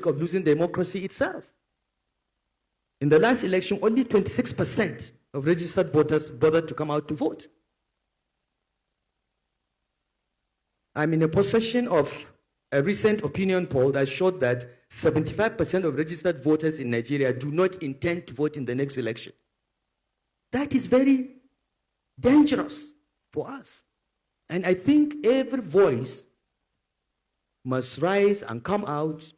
risk of losing democracy itself. In the last election, only 26% of registered voters bothered to come out to vote. I'm in a possession of a recent opinion poll that showed that 75% of registered voters in Nigeria do not intend to vote in the next election. That is very dangerous for us. And I think every voice must rise and come out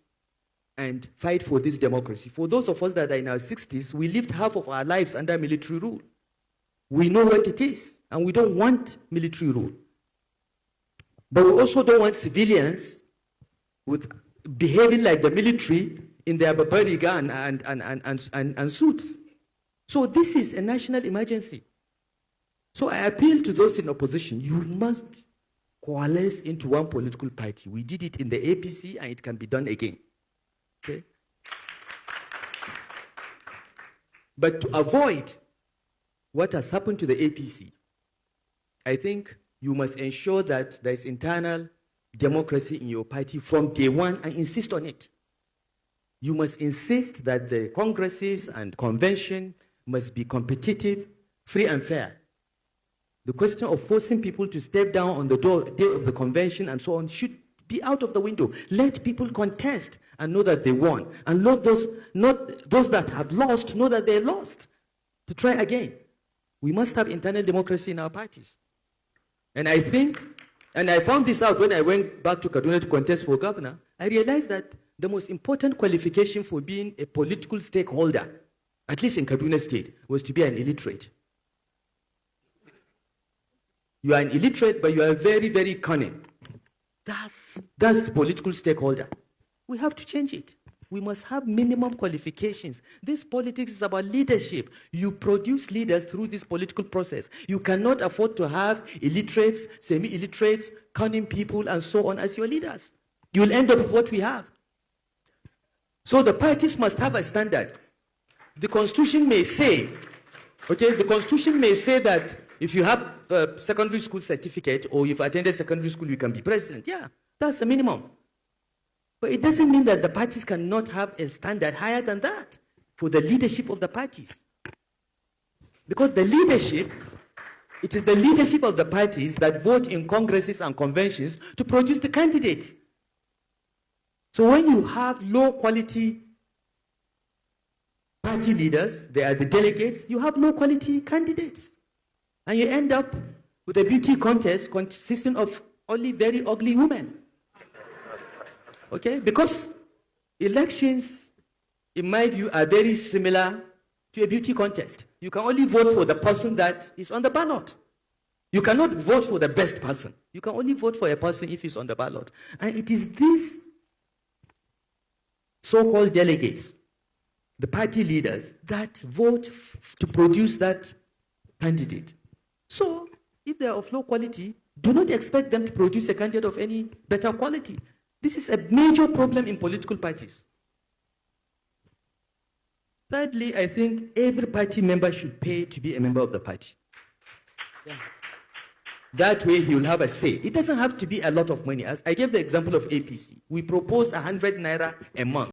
and fight for this democracy. For those of us that are in our 60s, we lived half of our lives under military rule. We know what it is, and we don't want military rule. But we also don't want civilians with behaving like the military in their barbariga and suits. So this is a national emergency. So I appeal to those in opposition, you must coalesce into one political party. We did it in the APC, and it can be done again. Okay? But to avoid what has happened to the APC, I think you must ensure that there is internal democracy in your party from day one and insist on it. You must insist that the congresses and convention must be competitive, free and fair. The question of forcing people to step down on the day of the convention and so on should be out of the window. Let people contest and know that they won. And let those that have lost know that they lost. To try again. We must have internal democracy in our parties. And I think, and I found this out when I went back to Kaduna to contest for governor, I realized that the most important qualification for being a political stakeholder, at least in Kaduna State, was to be an illiterate. You are an illiterate, but you are very, very cunning. That's political stakeholder. We have to change it. We must have minimum qualifications. This politics is about leadership. You produce leaders through this political process. You cannot afford to have illiterates, semi-illiterates, cunning people, and so on as your leaders. You will end up with what we have. So the parties must have a standard. The Constitution may say, okay, the Constitution may say that if you have a secondary school certificate or you've attended secondary school, you can be president. Yeah, that's the minimum. But it doesn't mean that the parties cannot have a standard higher than that for the leadership of the parties. Because the leadership, it is the leadership of the parties that vote in congresses and conventions to produce the candidates. So when you have low quality party leaders, they are the delegates, you have low quality candidates. And you end up with a beauty contest consisting of only very ugly women. Okay? Because elections, in my view, are very similar to a beauty contest. You can only vote for the person that is on the ballot. You cannot vote for the best person. You can only vote for a person if he's on the ballot. And it is these so-called delegates, the party leaders, that vote to produce that candidate. So, if they are of low quality, do not expect them to produce a candidate of any better quality. This is a major problem in political parties. Thirdly, I think every party member should pay to be a member of the party. Yeah. That way he will have a say. It doesn't have to be a lot of money. As I gave the example of APC. We propose 100 naira a month.